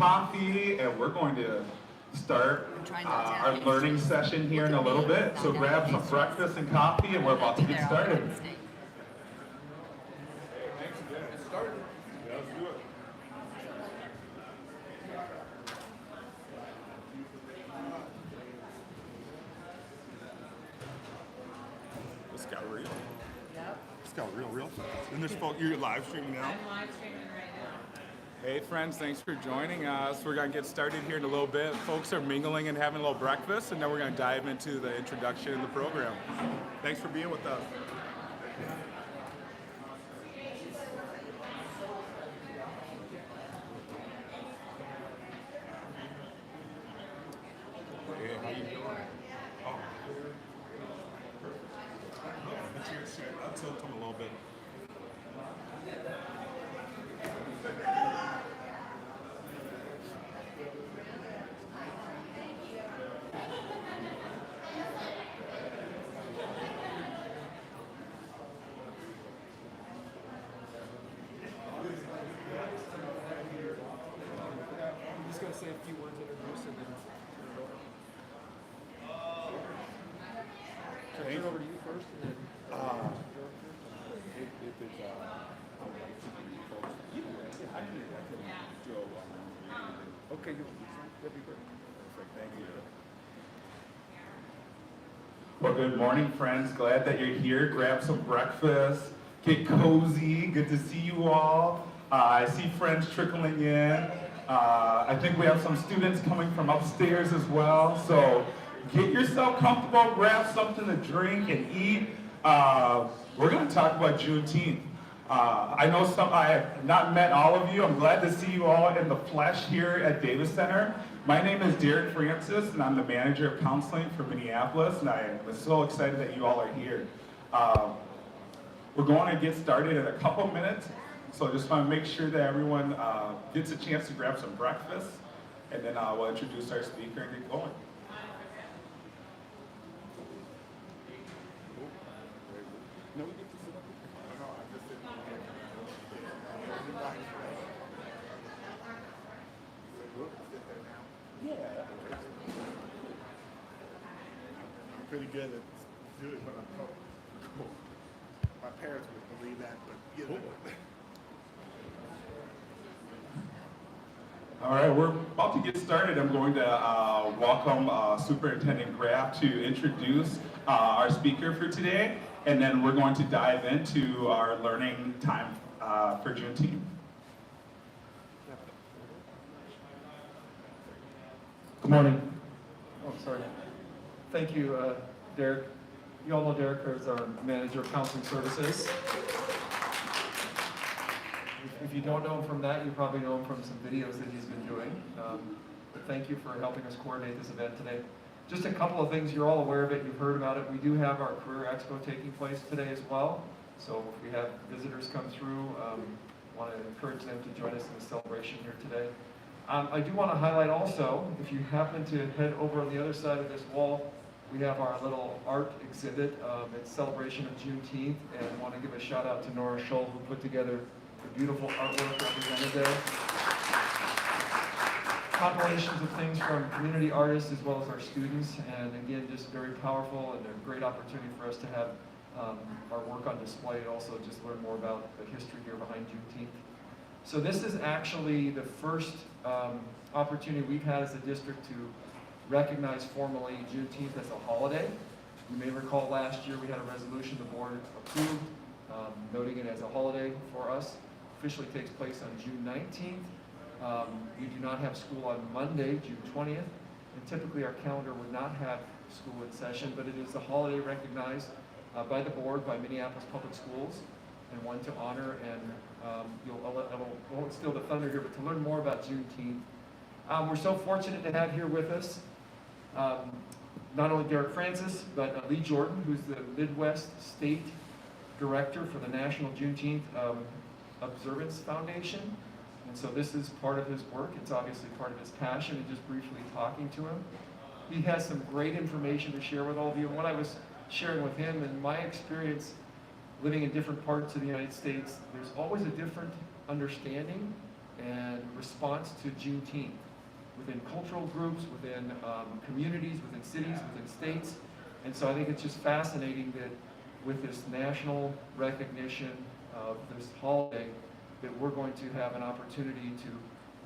coffee, and we're going to start our learning session here in a little bit. So grab some breakfast and coffee, and we're about to get started. Thanks again. Get started. Yeah, let's do it. This got real. Yep. This got real. And there's folks, you're live streaming now? I'm live streaming right now. Hey friends, thanks for joining us. We're going to get started here in a little bit. Folks are mingling and having a little breakfast, and then we're going to dive into the introduction and the program. Thanks for being with us. Hey, how you doing? Oh, perfect. I'll tilt them a little bit. I'm just going to say a few words introduce and then turn it over. Can I turn it over to you first and then if it's okay, that'd be great. Perfect, thank you. Well, good morning, friends. Glad that you're here. Grab some breakfast, get cozy. Good to see you all. I see friends trickling in. I think we have some students coming from upstairs as well. So get yourself comfortable, grab something to drink and eat. We're going to talk about Juneteenth. I know I have not met all of you. I'm glad to see you all in the flesh here at Davis Center. My name is Derek Francis, and I'm the manager of counseling for Minneapolis, and I am so excited that you all are here. We're going to get started in a couple minutes, so I just want to make sure that everyone gets a chance to grab some breakfast, and then we'll introduce our speaker and get going. No, we get to sit up here. No, I'm just sitting here. Yeah. I'm pretty good at doing what I'm told. Cool. My parents would believe that, but you know. All right, we're about to get started. I'm going to welcome Superintendent Graff to introduce our speaker for today, and then we're going to dive into our learning time for Juneteenth. Good morning. Oh, sorry. Thank you, Derek. You all know Derek is our manager of counseling services. If you don't know him from that, you probably know him from some videos that he's been doing. But thank you for helping us coordinate this event today. Just a couple of things, you're all aware of it, you've heard about it. We do have our Career Expo taking place today as well. So if we have visitors come through, want to encourage them to join us in the celebration here today. I do want to highlight also, if you happen to head over on the other side of this wall, we have our little art exhibit. It's celebration of Juneteenth, and I want to give a shout out to Nora Scholl, who put together the beautiful artwork represented there. Compilations of things from community artists as well as our students, and again, just very powerful and a great opportunity for us to have our work on display and also just learn more about the history here behind Juneteenth. So this is actually the first opportunity we've had as a district to recognize formally Juneteenth as a holiday. You may recall last year we had a resolution the board approved noting it as a holiday for us. Officially takes place on June 19th. We do not have school on Monday, June 20th, and typically our calendar would not have school in session, but it is a holiday recognized by the board, by Minneapolis Public Schools, and one to honor, and I won't steal the thunder here, but to learn more about Juneteenth. We're so fortunate to have here with us not only Derek Francis, but Lee Jordan, who's the Midwest State Director for the National Juneteenth Observance Foundation. And so this is part of his work. It's obviously part of his passion, and just briefly talking to him. He has some great information to share with all of you. And what I was sharing with him, in my experience living in different parts of the United States, there's always a different understanding and response to Juneteenth within cultural groups, within communities, within cities, within states. And so I think it's just fascinating that with this national recognition of this holiday, that we're going to have an opportunity to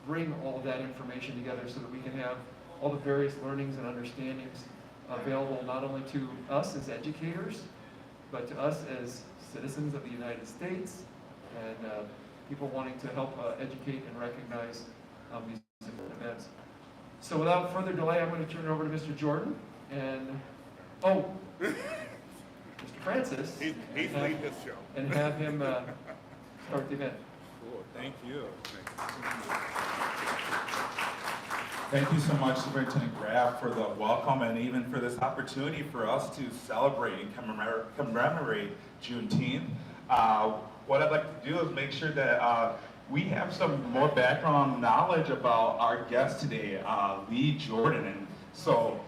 bring all of that information together so that we can have all the various learnings and understandings available not only to us as educators, but to us as citizens of the United States and people wanting to help educate and recognize these important events. So without further delay, I'm going to turn it over to Mr. Jordan and, Mr. Francis. He's leading this show. And have him start the event. Cool, thank you. Thank you so much, Superintendent Graff, for the welcome and even for this opportunity for us to celebrate and commemorate Juneteenth. What I'd like to do is make sure that we have some more background knowledge about our guest today, Lee Jordan. And so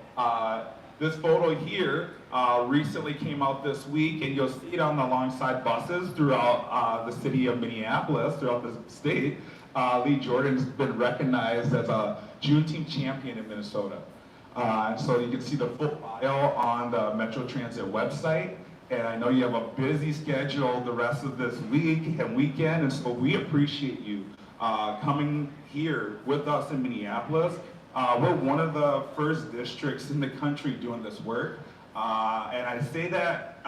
this photo here recently came out this week, and you'll see it on the alongside buses throughout the city of Minneapolis, throughout the state. Lee Jordan's been recognized as a Juneteenth champion in Minnesota. And so you can see the full bio on the Metro Transit website. And I know you have a busy schedule the rest of this week and weekend, and so we appreciate you coming here with us in Minneapolis. We're one of the first districts in the country doing this work. And I say that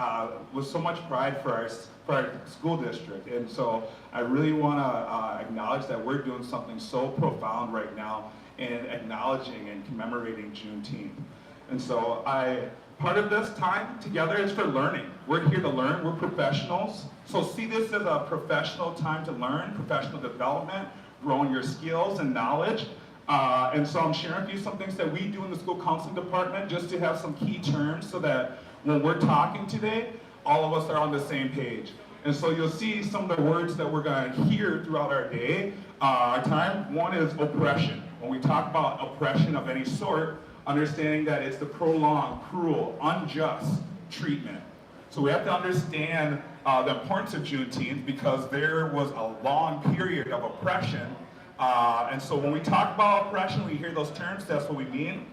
with so much pride for our school district. And so I really want to acknowledge that we're doing something so profound right now in acknowledging and commemorating Juneteenth. And so part of this time together is for learning. We're here to learn, we're professionals. So see this as a professional time to learn, professional development, growing your skills and knowledge. And so I'm sharing with you some things that we do in the school counseling department just to have some key terms so that when we're talking today, all of us are on the same page. And so you'll see some of the words that we're going to hear throughout our day, our time. One is oppression. When we talk about oppression of any sort, understanding that it's the prolonged, cruel, unjust treatment. So we have to understand the importance of Juneteenth because there was a long period of oppression. And so when we talk about oppression, we hear those terms, that's what we mean.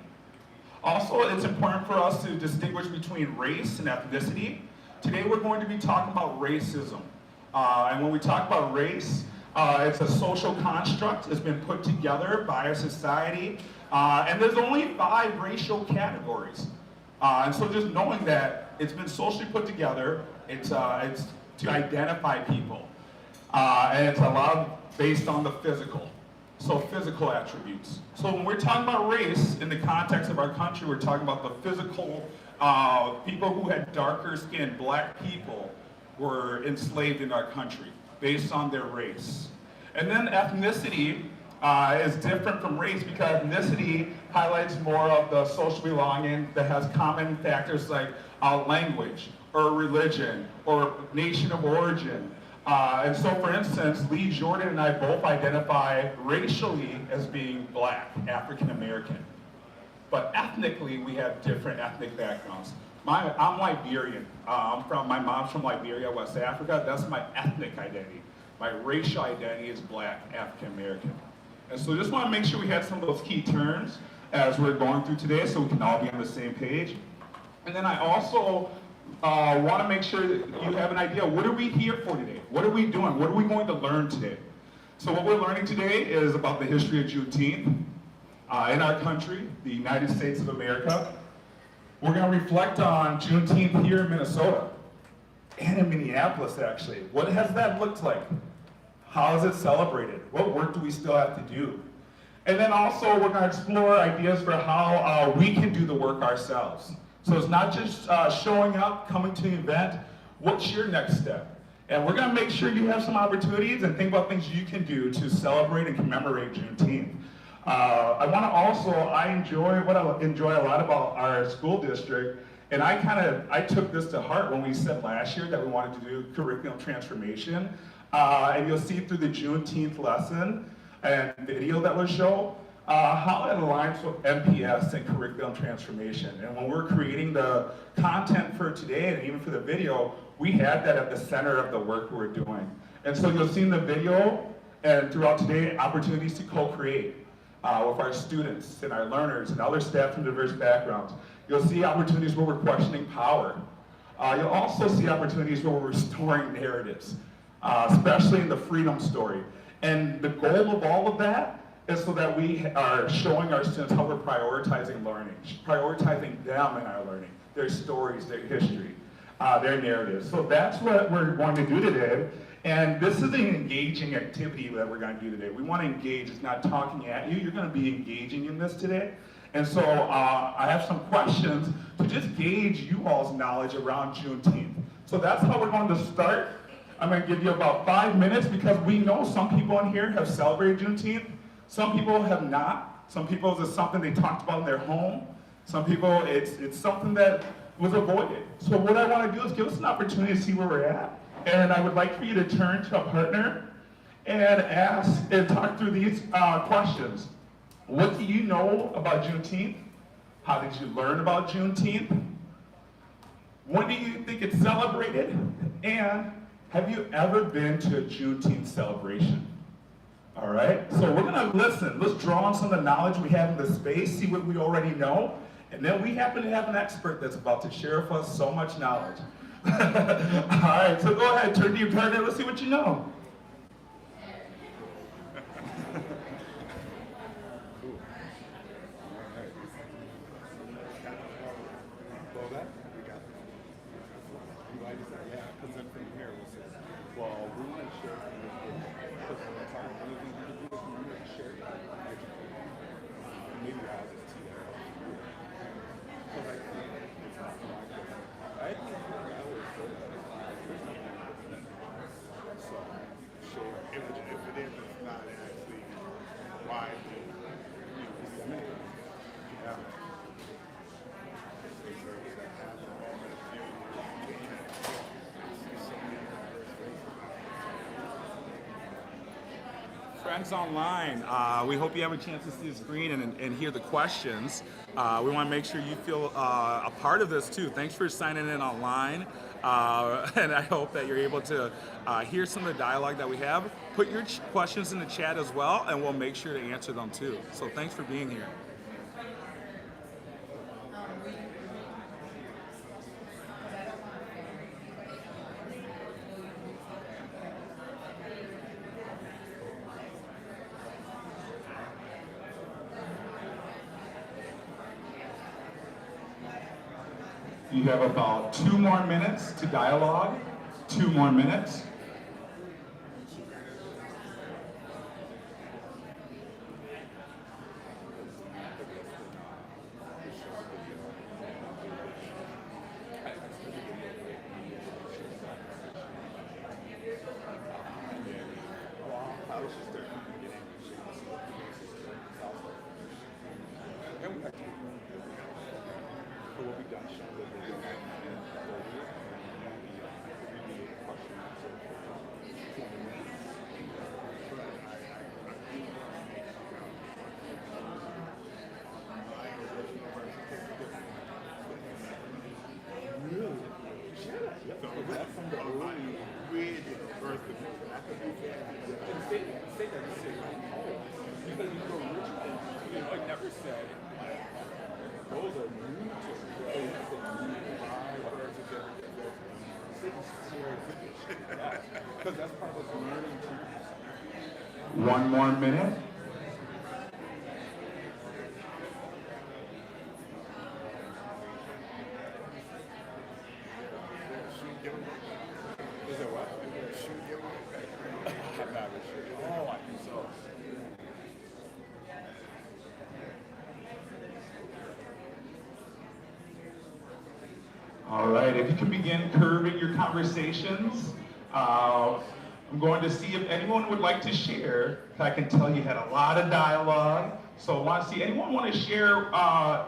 Also, it's important for us to distinguish between race and ethnicity. Today we're going to be talking about racism. And when we talk about race, it's a social construct. It's been put together by a society. And there's only 5 racial categories. And so just knowing that it's been socially put together, it's to identify people. And it's a lot based on the physical. So physical attributes. So when we're talking about race in the context of our country, we're talking about the physical people who had darker skin, black people were enslaved in our country based on their race. And then ethnicity is different from race because ethnicity highlights more of the social belonging that has common factors like language or religion or nation of origin. And so, for instance, Lee Jordan and I both identify racially as being black, African American. But ethnically, we have different ethnic backgrounds. I'm Liberian. My mom's from Liberia, West Africa. That's my ethnic identity. My racial identity is black, African American. And so just want to make sure we had some of those key terms as we're going through today so we can all be on the same page. And then I also want to make sure that you have an idea, what are we here for today? What are we doing? What are we going to learn today? So what we're learning today is about the history of Juneteenth in our country, the United States of America. We're going to reflect on Juneteenth here in Minnesota and in Minneapolis, actually. What has that looked like? How is it celebrated? What work do we still have to do? And then also we're going to explore ideas for how we can do the work ourselves. So it's not just showing up, coming to the event. What's your next step? And we're going to make sure you have some opportunities and think about things you can do to celebrate and commemorate Juneteenth. I enjoy a lot about our school district, and I took this to heart when we said last year that we wanted to do curriculum transformation. And you'll see through the Juneteenth lesson and video that was shown, how it aligns with MPS and curriculum transformation. And when we're creating the content for today and even for the video, we had that at the center of the work we're doing. And so you'll see in the video, And throughout today, opportunities to co-create with our students and our learners and other staff from diverse backgrounds. You'll see opportunities where we're questioning power. You'll also see opportunities where we're restoring narratives, especially in the freedom story. And the goal of all of that is so that we are showing our students how we're prioritizing learning, prioritizing them in our learning, their stories, their history, their narratives. So that's what we're going to do today. And this is an engaging activity that we're going to do today. We want to engage. It's not talking at you. You're going to be engaging in this today. And so I have some questions to just gauge you all's knowledge around Juneteenth. So that's how we're going to start. I'm going to give you about 5 minutes because we know some people in here have celebrated Juneteenth. Some people have not. Some people, it's something they talked about in their home. Some people, it's something that was avoided. So what I want to do is give us an opportunity to see where we're at. And I would like for you to turn to a partner and ask and talk through these questions. What do you know about Juneteenth? How did you learn about Juneteenth? When do you think it's celebrated? And have you ever been to a Juneteenth celebration? All right, so we're gonna listen. Let's draw on some of the knowledge we have in the space, see what we already know, and then we happen to have an expert that's about to share with us so much knowledge. All right, so go ahead, turn to your partner, let's see what you know. Friends online, we hope you have a chance to see the screen and hear the questions. We want to make sure you feel a part of this too. Thanks for signing in online, and I hope that you're able to hear some of the dialogue that we have. Put your questions in the chat as well, and we'll make sure to answer them too. So thanks for being here. You have about 2 more minutes to dialogue, 2 more minutes. One more minute. Is it what? I'm not sure. Oh, I think so. All right, if you can begin curving your conversations. I'm going to see if anyone would like to share. I can tell you had a lot of dialogue. So I want to see, anyone want to share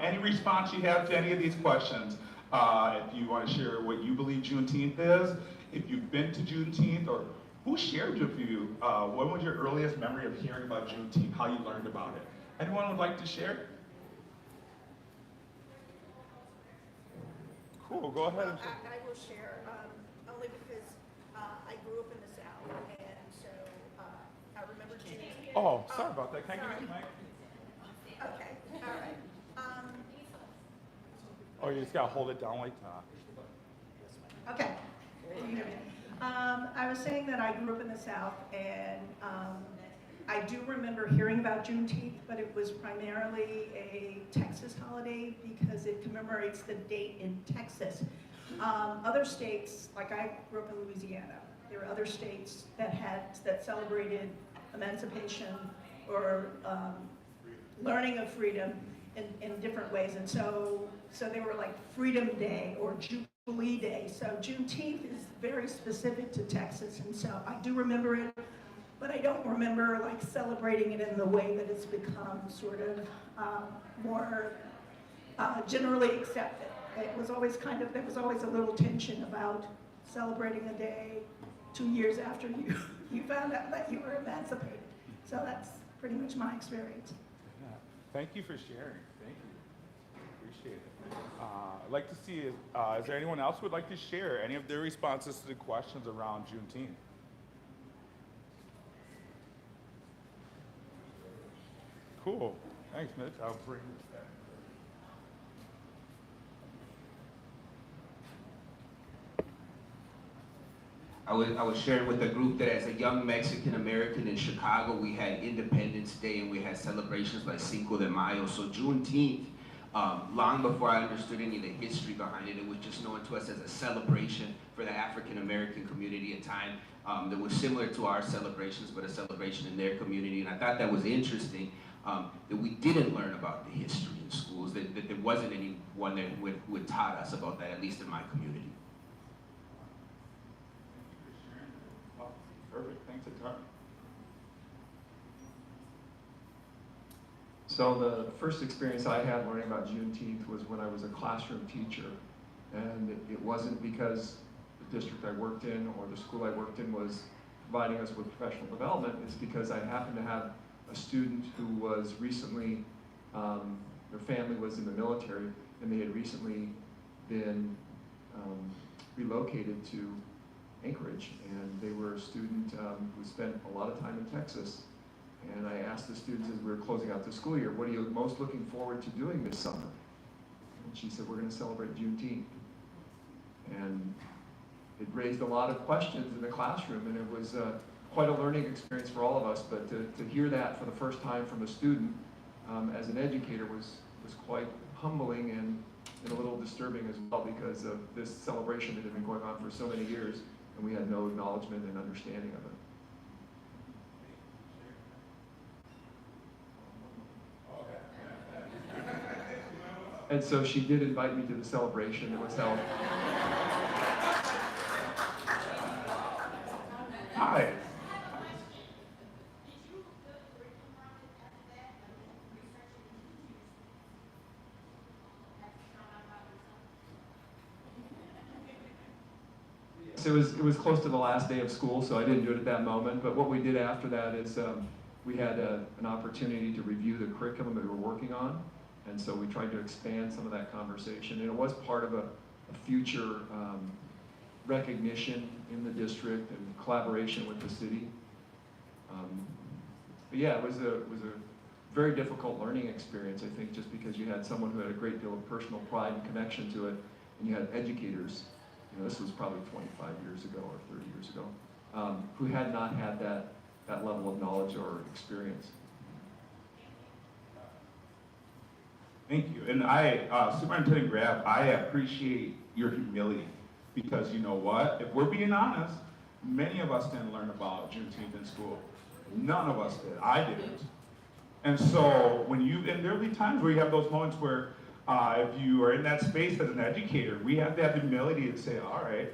any response you have to any of these questions? If you want to share what you believe Juneteenth is, if you've been to Juneteenth, or who shared with you, what was your earliest memory of hearing about Juneteenth, how you learned about it? Anyone would like to share? Cool, go ahead. I will share, only because I grew up in the South, and so I remember Oh, sorry about that. Can I give you the mic? Okay, all right. Oh, you just gotta hold it down like that. Okay. Can you hear me? I was saying that I grew up in the South, and I do remember hearing about Juneteenth, but it was primarily a Texas holiday because it commemorates the date in Texas. Other states, like I grew up in Louisiana, there were other states that celebrated emancipation or learning of freedom in different ways, and so they were like Freedom Day or Jubilee Day. So Juneteenth is very specific to Texas, and so I do remember it, but I don't remember like celebrating it in the way that it's become sort of more generally accepted. It was always there was always a little tension about celebrating a day 2 years after you found out that you were emancipated. So that's pretty much my experience. Yeah. Thank you for sharing. Thank you. Appreciate it. I'd like to see, is there anyone else who would like to share any of their responses to the questions around Juneteenth? Cool. Thanks, Mitch. I'll bring this back. I was sharing with the group that as a young Mexican American in Chicago, we had Independence Day and we had celebrations like Cinco de Mayo. So Juneteenth, long before I understood any of the history behind it, it was just known to us as a celebration for the African American community at time that was similar to our celebrations, but a celebration in their community. And I thought that was interesting, that we didn't learn about the history in schools, that there wasn't anyone that who had taught us about that, at least in my community. Perfect. Thanks a ton. So the first experience I had learning about Juneteenth was when I was a classroom teacher. And it wasn't because the district I worked in or the school I worked in was providing us with professional development. It's because I happened to have a student who was recently, their family was in the military, and they had recently been relocated to Anchorage, and they were a student who spent a lot of time in Texas. And I asked the students as we were closing out the school year, what are you most looking forward to doing this summer? And she said, we're going to celebrate Juneteenth. And it raised a lot of questions in the classroom, and it was quite a learning experience for all of us. But to hear that for the first time from a student as an educator was quite humbling and a little disturbing as well, because of this celebration that had been going on for so many years, and we had no acknowledgement and understanding of it. And so she did invite me to the celebration that was held. Hi. So it was close to the last day of school, so I didn't do it at that moment. But what we did after that is we had an opportunity to review the curriculum that we were working on. And so we tried to expand some of that conversation. And it was part of a future recognition in the district and collaboration with the city. But yeah, it was a very difficult learning experience, I think, just because you had someone who had a great deal of personal pride and connection to it, and you had educators. You know, this was probably 25 years ago or 30 years ago, who had not had that level of knowledge or experience. Thank you. And Superintendent Grab, I appreciate your humility, because you know what? If we're being honest, many of us didn't learn about Juneteenth in school. None of us did. I didn't. And so and there'll be times where you have those moments where if you are in that space as an educator, we have to have the humility to say, all right,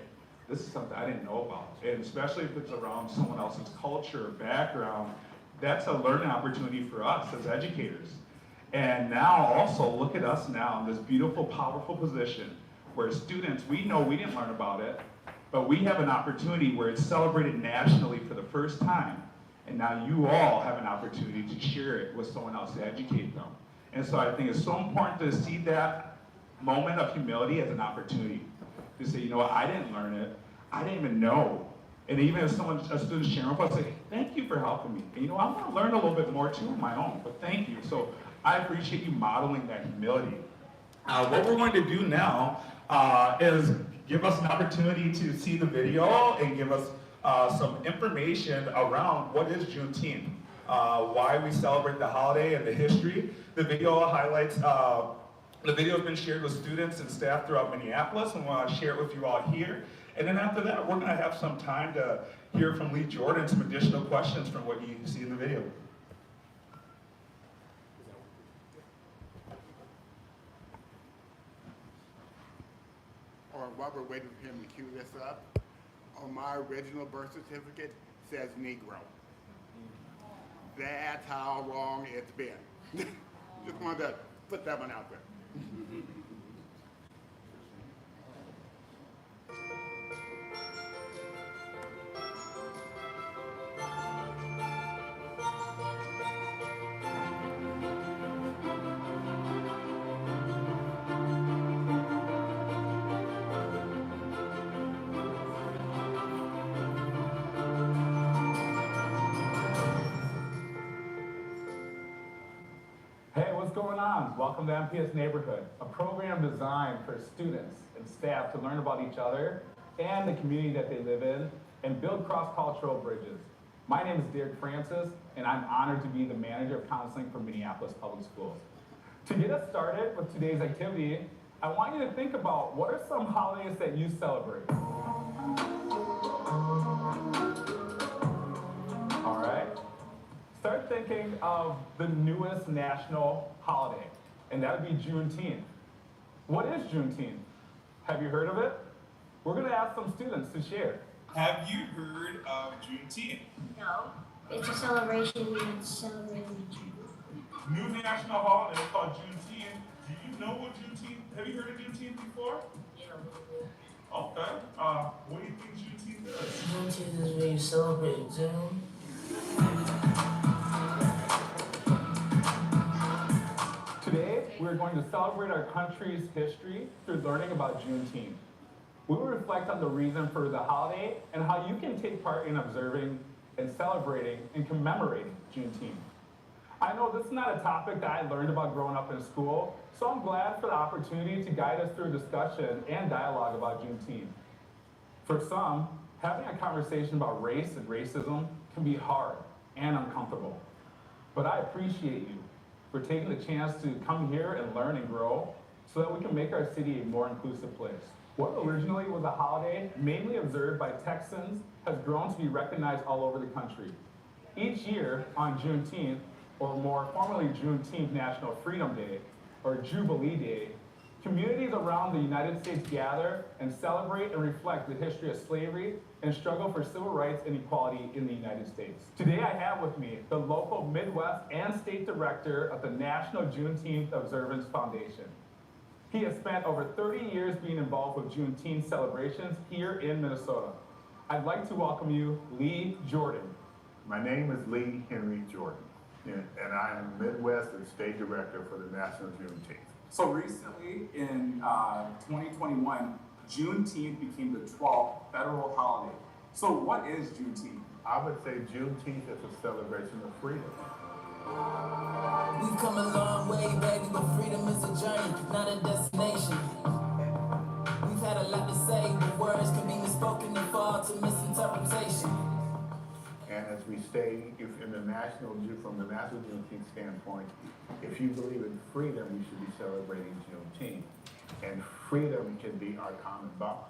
this is something I didn't know about. And especially if it's around someone else's culture or background, that's a learning opportunity for us as educators. And now also, look at us now in this beautiful, powerful position where students, we know we didn't learn about it, but we have an opportunity where it's celebrated nationally for the first time. And now you all have an opportunity to share it with someone else to educate them. And so I think it's so important to see that moment of humility as an opportunity to say, you know what, I didn't learn it. I didn't even know And even if a student's sharing with us, say, thank you for helping me. And I want to learn a little bit more too on my own, but thank you. So I appreciate you modeling that humility. What we're going to do now is give us an opportunity to see the video and give us some information around what is Juneteenth, why we celebrate the holiday and the history. The video highlights, the video has been shared with students and staff throughout Minneapolis, and we want to share it with you all here. And then after that, we're going to have some time to hear from Lee Jordan, some additional questions from what you see in the video. Or while we're waiting for him to cue this up, on my original birth certificate says Negro. That's how long it's been. Just wanted to put that one out there. Hey, what's going on? Welcome to MPS Neighborhood, a program designed for students and staff to learn about each other and the community that they live in and build cross-cultural bridges. My name is Derek Francis, and I'm honored to be the manager of counseling for Minneapolis Public Schools. To get us started with today's activity, I want you to think about what are some holidays that you celebrate? All right. Start thinking of the newest national holiday, and that would be Juneteenth. What is Juneteenth? Have you heard of it? We're going to ask some students to share. Have you heard of Juneteenth? No. It's a celebration we celebrate in June. New national holiday called Juneteen. Do you know what Juneteenth? Have you heard of Juneteenth before? Yeah. Okay. What do you think Juneteenth is? Juneteenth is when you celebrate in June. Today, we're going to celebrate our country's history through learning about Juneteenth. We will reflect on the reason for the holiday and how you can take part in observing and celebrating and commemorating Juneteenth. I know this is not a topic that I learned about growing up in school, so I'm glad for the opportunity to guide us through discussion and dialogue about Juneteenth. For some, having a conversation about race and racism can be hard and uncomfortable, but I appreciate you for taking the chance to come here and learn and grow so that we can make our city a more inclusive place. What originally was a holiday mainly observed by Texans has grown to be recognized all over the country. Each year on Juneteenth, or more formally Juneteenth National Freedom Day, or Jubilee Day, communities around the United States gather and celebrate and reflect the history of slavery and struggle for civil rights and equality in the United States. Today I have with me the local Midwest and State Director of the National Juneteenth Observance Foundation. He has spent over 30 years being involved with Juneteenth celebrations here in Minnesota. I'd like to welcome you, Lee Jordan. My name is Lee Henry Jordan, and I am Midwest and State Director for the National Juneteenth. So recently, in 2021, Juneteenth became the 12th federal holiday. So what is Juneteenth? I would say Juneteenth is a celebration of freedom. We've come a long way, baby, but freedom is a journey, not a destination. We've had a lot to say, but words can be misspoken and fall to misinterpretation. And as we say, from the National Juneteenth standpoint, if you believe in freedom, we should be celebrating Juneteenth. And freedom can be our common bond.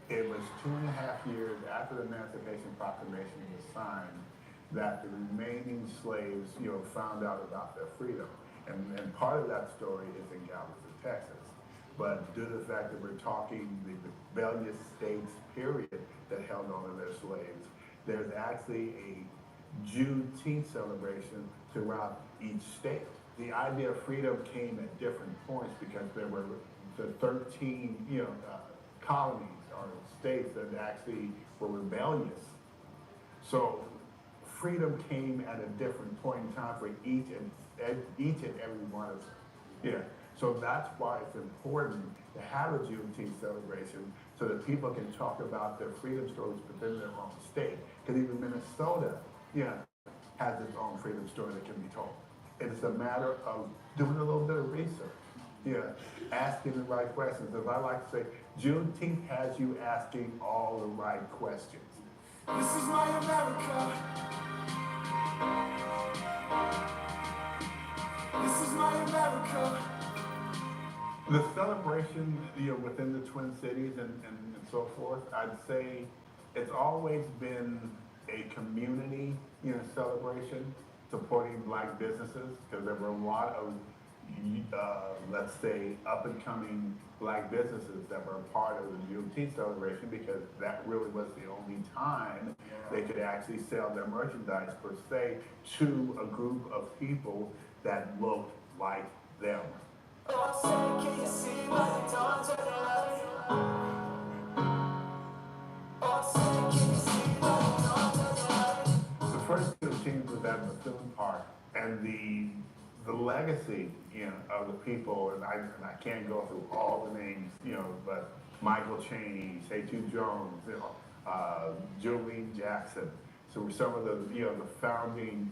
It was 2.5 years after the Emancipation Proclamation was signed that the remaining slaves, found out about their freedom. And part of that story is in Galveston, Texas. But due to the fact that we're talking the rebellious states, period, that held on to their slaves, there's actually a Juneteenth celebration throughout each state. The idea of freedom came at different points because there were the 13, colonies or states that actually were rebellious. So freedom came at a different point in time for each and every one of them. Yeah. So that's why it's important to have a Juneteenth celebration so that people can talk about their freedom stories within their own state. Because even Minnesota, has its own freedom story that can be told. It's a matter of doing a little bit of research, asking the right questions. As I like to say, Juneteenth has you asking all the right questions. This is my America. This is my America. The celebration, within the Twin Cities and so forth, I'd say it's always been a community, celebration supporting Black businesses, because there were a lot of, let's say, up-and-coming Black businesses that were a part of the Juneteenth celebration, because that really was the only time they could actually sell their merchandise, per se, to a group of people that looked like them. The first Juneteenth was at Bethune Park, and the legacy, of the people, and I can't go through all the names, but Michael Chaney, Setu Jones, Julian Jackson. So some of the, the founding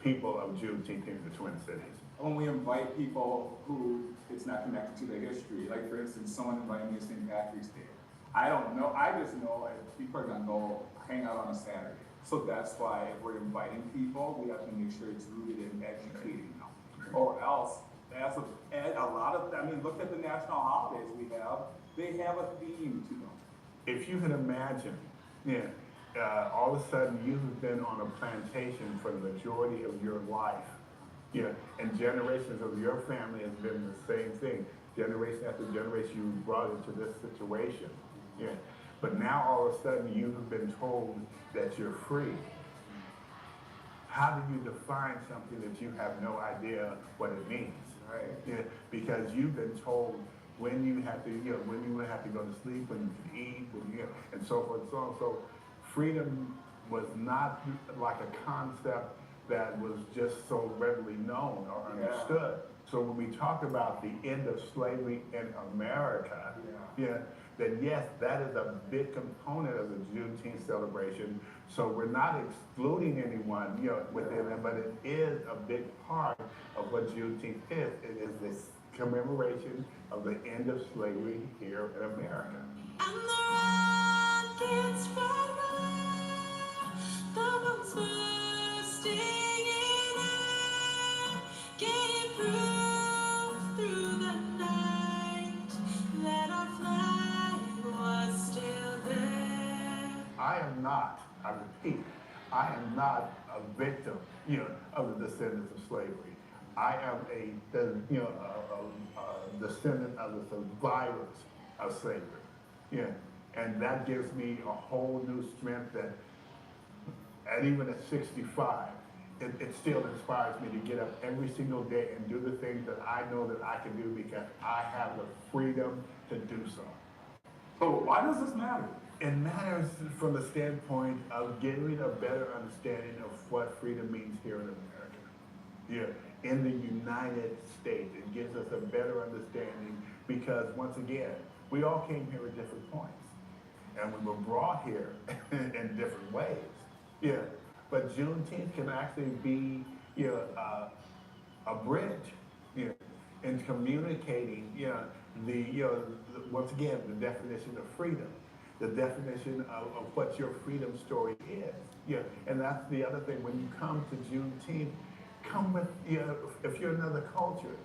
people of Juneteenth in the Twin Cities. When we invite people who it's not connected to their history, like for instance, someone invited me to St. Patrick's Day. I don't know, I just know people are gonna go hang out on a Saturday. So that's why if we're inviting people, we have to make sure it's rooted in educating them. Or else, as a lot of, look at the national holidays we have, they have a theme to them. If you can imagine, all of a sudden you have been on a plantation for the majority of your life, and generations of your family has been the same thing. Generation after generation, you were brought into this situation. But now all of a sudden you have been told that you're free. How do you define something that you have no idea what it means? Right? Because you've been told when you have to, when you have to go to sleep, when you can eat, and so forth and so on. So freedom was not like a concept that was just so readily known or understood. So when we talk about the end of slavery in America, then yes, that is a big component of the Juneteenth celebration. So we're not excluding anyone, within it, but it is a big part of what Juneteenth is. It is this commemoration of the end of slavery here in America. And the rockets fire, the bombs bursting in air, gave proof through the night that our flag was still there. I repeat, I am not a victim, of the descendants of slavery. I am a descendant of the survivors of slavery. And that gives me a whole new strength that, and even at 65, it still inspires me to get up every single day and do the things that I know that I can do because I have the freedom to do so. So why does this matter? It matters from the standpoint of getting a better understanding of what freedom means here in America. In the United States, it gives us a better understanding because once again, we all came here at different points and we were brought here in different ways. But Juneteenth can actually be, a bridge, in communicating, once again, the definition of freedom. The definition of what your freedom story is. And that's the other thing. When you come to Juneteenth, come with, if you're another culture,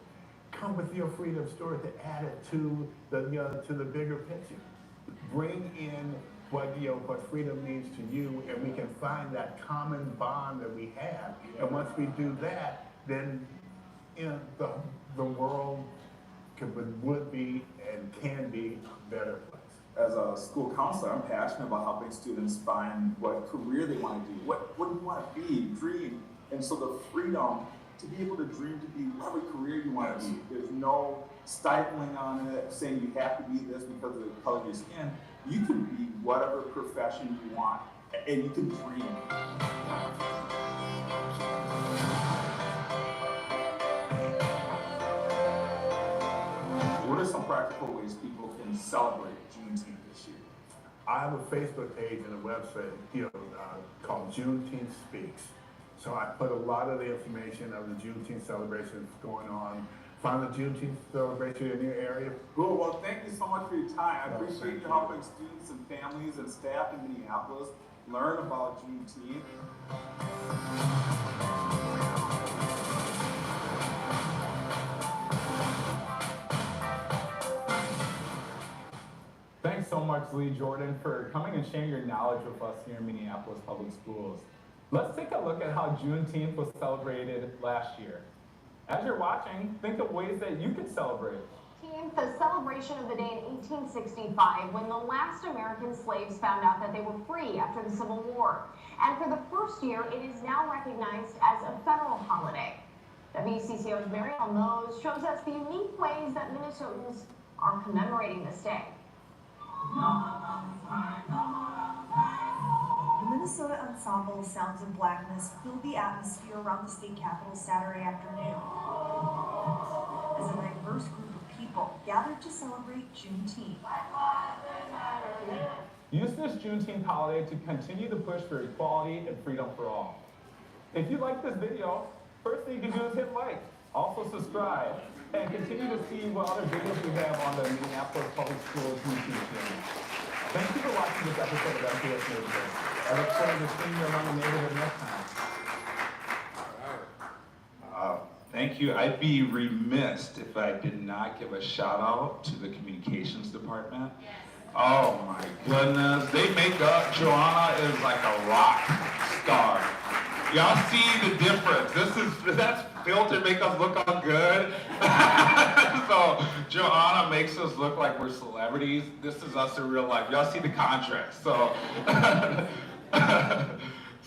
come with your freedom story to add it to the bigger picture. Bring in what freedom means to you, and we can find that common bond that we have. And once we do that, then the world would be and can be a better place. As a school counselor, I'm passionate about helping students find what career they want to do, what do you want to be, dream. And so the freedom to be able to dream to be whatever career you want to be. There's no stifling on it, saying you have to be this because of the color of your skin. You can be whatever profession you want, and you can dream. practical ways people can celebrate Juneteenth this year? I have a Facebook page and a website, called Juneteenth Speaks. So I put a lot of the information of the Juneteenth celebrations going on. Find the Juneteenth celebration in your area. Cool. Well, thank you so much for your time. I appreciate you helping students and families and staff in Minneapolis learn about Juneteenth. Thanks so much, Lee Jordan, for coming and sharing your knowledge with us here in Minneapolis Public Schools. Let's take a look at how Juneteenth was celebrated last year. As you're watching, think of ways that you could celebrate. The celebration of the day in 1865, when the last American slaves found out that they were free after the Civil War. And for the first year, it is now recognized as a federal holiday. WCCO's Mariel Mose shows us the unique ways that Minnesotans are commemorating this day. The Minnesota Ensemble Sounds of Blackness filled the atmosphere around the state capitol Saturday afternoon as a diverse group of people gathered to celebrate Juneteenth. Use this Juneteenth holiday to continue to push for equality and freedom for all. If you like this video, first thing you can do is hit like, also subscribe, and continue to see what other videos we have on the Minneapolis Public Schools YouTube channel. Thank you for watching this episode of MPS Neighborhood. I look forward to seeing you around the neighborhood next time. Thank you. I'd be remiss if I did not give a shout out to the communications department. Yes. Oh my goodness. They make up, Joanna is like a rock star. Y'all see the difference. That's filter make us look all good. So Joanna makes us look like we're celebrities. This is us in real life. Y'all see the contrast. So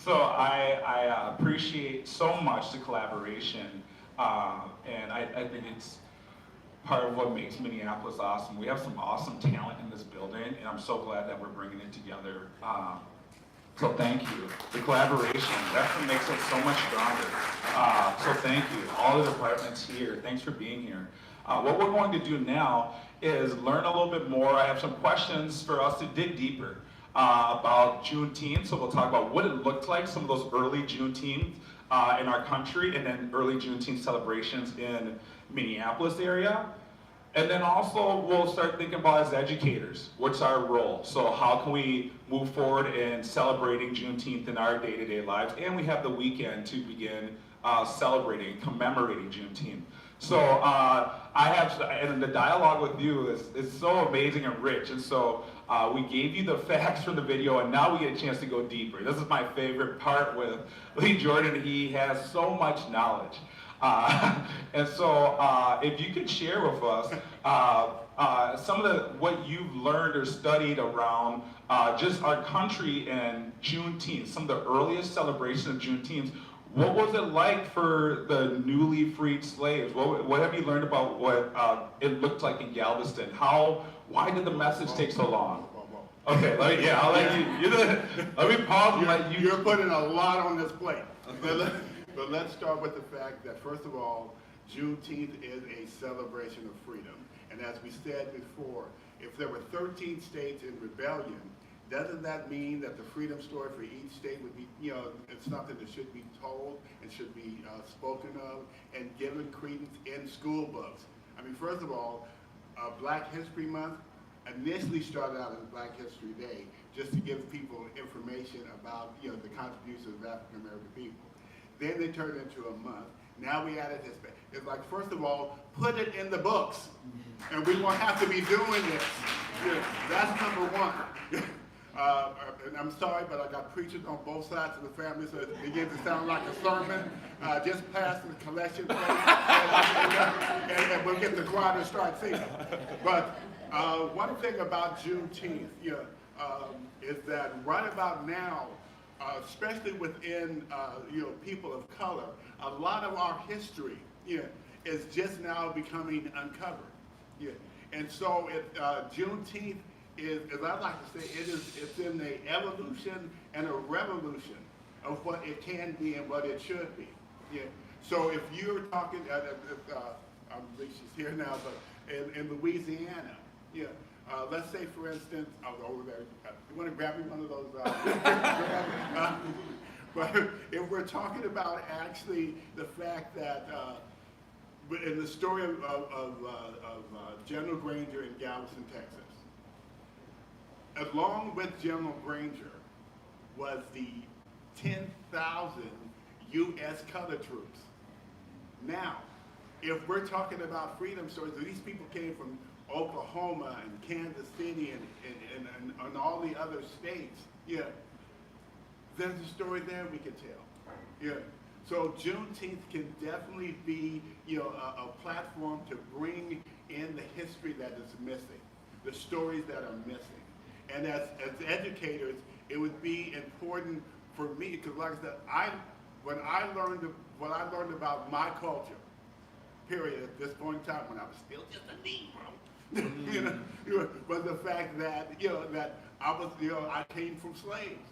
I appreciate so much the collaboration. And I think it's part of what makes Minneapolis awesome. We have some awesome talent in this building, and I'm so glad that we're bringing it together. So thank you. The collaboration, that's what makes us so much stronger. So thank you. All the departments here, thanks for being here. What we're going to do now is learn a little bit more. I have some questions for us to dig deeper about Juneteenth. So we'll talk about what it looked like, some of those early Juneteenth in our country, and then early Juneteenth celebrations in Minneapolis area. And then also we'll start thinking about as educators, what's our role? So how can we move forward in celebrating Juneteenth in our day-to-day lives? And we have the weekend to begin celebrating, commemorating Juneteenth. So and the dialogue with you is so amazing and rich. And so we gave you the facts from the video, and now we get a chance to go deeper. This is my favorite part with Lee Jordan. He has so much knowledge. And so if you could share with us some of what you've learned or studied around just our country and Juneteenth, some of the earliest celebrations of Juneteenth. What was it like for the newly freed slaves? What have you learned about what it looked like in Galveston? Why did the message take so long? Okay, I'll let you. Let me pause and let you. You're putting a lot on this plate. But let's start with the fact that, first of all, Juneteenth is a celebration of freedom. And as we said before, if there were 13 states in rebellion, doesn't that mean that the freedom story for each state would be, it's something that should be told and should be spoken of and given credence in school books? I mean, first of all, Black History Month initially started out as Black History Day, just to give people information about, the contributions of African American people. Then they turned it into a month. Now we added this. It's like, first of all, put it in the books. And we won't have to be doing this. That's number one. And I'm sorry, but I got preachers on both sides of the family, so it begins to sound like a sermon. Just pass the collection plate, and we'll get the choir to start singing. But one thing about Juneteenth, is that right about now, especially within people of color, a lot of our history is just now becoming uncovered. And so Juneteenth is, as I like to say, it's in the evolution and a revolution of what it can be and what it should be. So if you're talking, I don't think she's here now, but in Louisiana, yeah. Let's say, for instance, over there, you want to grab me one of those? But if we're talking about actually the fact that in the story of General Granger in Galveston, Texas, along with General Granger was the 10,000 U.S. colored troops. Now, if we're talking about freedom stories, these people came from Oklahoma and Kansas City and all the other states, yeah, there's a story there we can tell. Yeah. So Juneteenth can definitely be, a platform to bring in the history that is missing, the stories that are missing. And as educators, it would be important for me, because like I said, when I learned about my culture, period, at this point in time, when I was still just a Negro, was the fact that, that I came from slaves.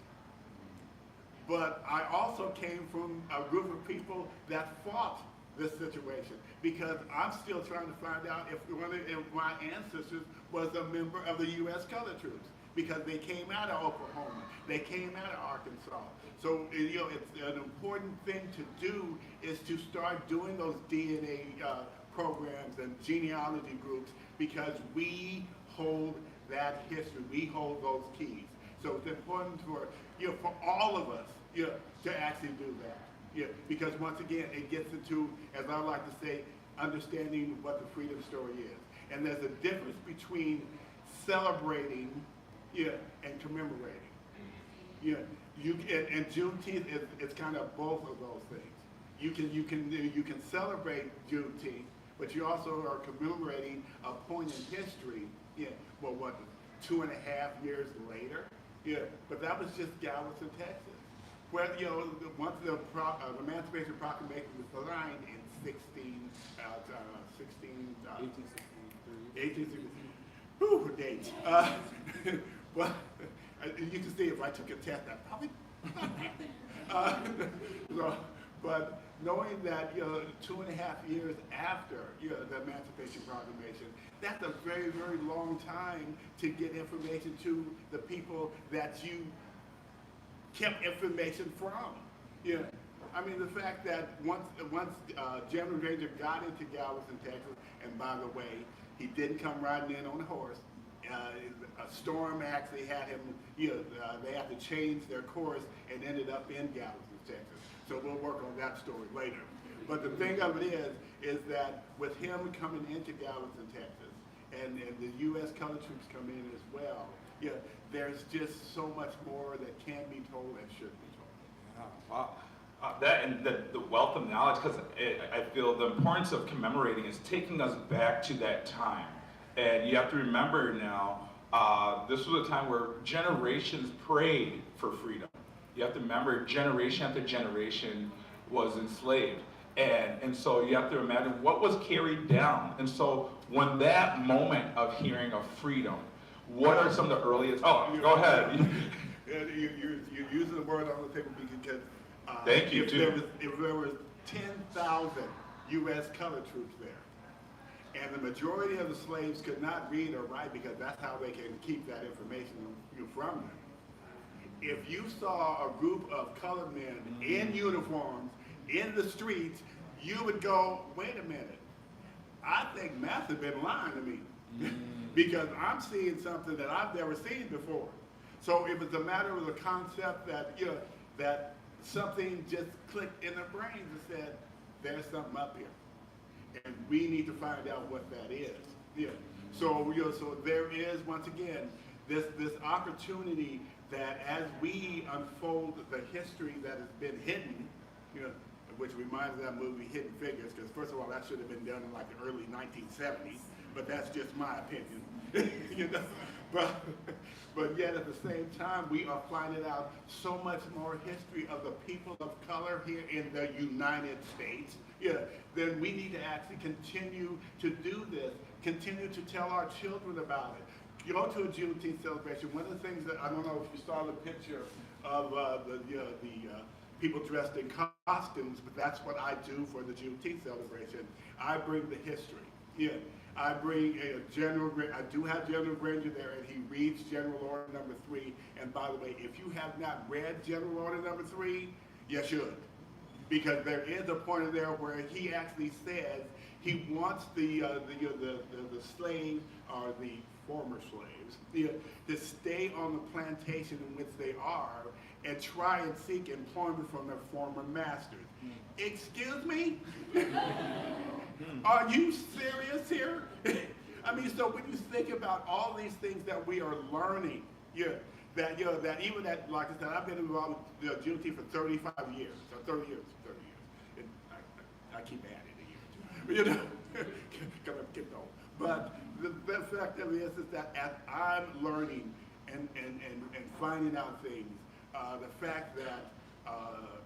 But I also came from a group of people that fought this situation, because I'm still trying to find out if one of my ancestors was a member of the U.S. colored troops, because they came out of Oklahoma, they came out of Arkansas. So, it's an important thing to do is to start doing those DNA programs and genealogy groups, because we hold that history, we hold those keys. So it's important for all of us, to actually do that. Because once again, it gets into, as I like to say, understanding what the freedom story is. And there's a difference between celebrating, and commemorating. And Juneteenth is kind of both of those things. You can celebrate Juneteenth, but you also are commemorating a point in history. Well, what, 2.5 years later? But that was just Galveston, Texas. Where, once the Emancipation Proclamation was signed in 1863. Whew, dates. Well, you can see if I took a test, I probably but knowing that 2.5 years after the Emancipation Proclamation, that's a very, very long time to get information to the people that you kept information from. I mean, the fact that once General Granger got into Galveston, Texas, and by the way, he didn't come riding in on a horse. A storm actually had him, they had to change their course and ended up in Galveston, Texas. So we'll work on that story later. But the thing of it is that with him coming into Galveston, Texas, and the U.S. colored troops come in as well, there's just so much more that can be told and should be told. Wow. That and the wealth of knowledge, because I feel the importance of commemorating is taking us back to that time. And you have to remember now, this was a time where generations prayed for freedom. You have to remember generation after generation was enslaved. And so you have to imagine what was carried down. And so when that moment of hearing of freedom, what are some of the earliest, go ahead. You're using the word on the table because thank you, if there was 10,000 U.S. colored troops there, and the majority of the slaves could not read or write because that's how they can keep that information from them. If you saw a group of colored men in uniforms in the streets, you would go, wait a minute, I think Matt has been lying to me because I'm seeing something that I've never seen before. So it was a matter of the concept that, that something just clicked in their brains and said, there's something up here. And we need to find out what that is. So, so there is, once again, this opportunity that as we unfold the history that has been hidden, which reminds me of that movie Hidden Figures, because first of all, that should have been done in like the early 1970s, but that's just my opinion. But yet at the same time, we are finding out so much more history of the people of color here in the United States. Then we need to actually continue to do this, continue to tell our children about it. Go to a Juneteenth celebration. One of the things that, I don't know if you saw the picture of the people dressed in color. costumes, but that's what I do for the Juneteenth celebration. I bring the history. Yeah, I bring a I do have General Granger there, and he reads General Order Number 3. And by the way, if you have not read General Order Number 3, you should. Because there is a point in there where he actually says he wants the slaves, or the former slaves, to stay on the plantation in which they are and try and seek employment from their former masters. Excuse me? Are you serious here? I mean, so when you think about all these things that we are learning, that even that, like I said, I've been involved with Juneteenth for 35 years, so 30 years. And I keep adding a year, because I'm getting old. But the fact of it is that as I'm learning and finding out things, the fact that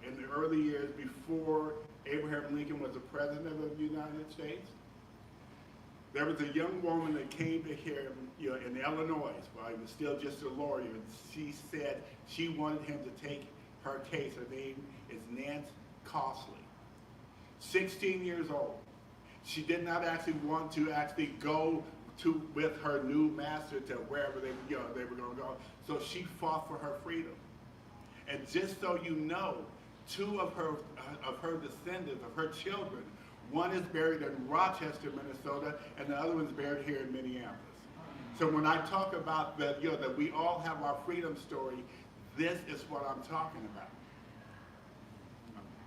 in the early years before Abraham Lincoln was the president of the United States, there was a young woman that came to him, in Illinois, while he was still just a lawyer, and she said she wanted him to take her case. Her name is Nance Costley. 16 years old. She did not actually want to go with her new master to wherever they were going to go. So she fought for her freedom. And just so you know, 2 of her descendants, of her children, one is buried in Rochester, Minnesota, and the other one's buried here in Minneapolis. So when I talk about that, that we all have our freedom story, this is what I'm talking about.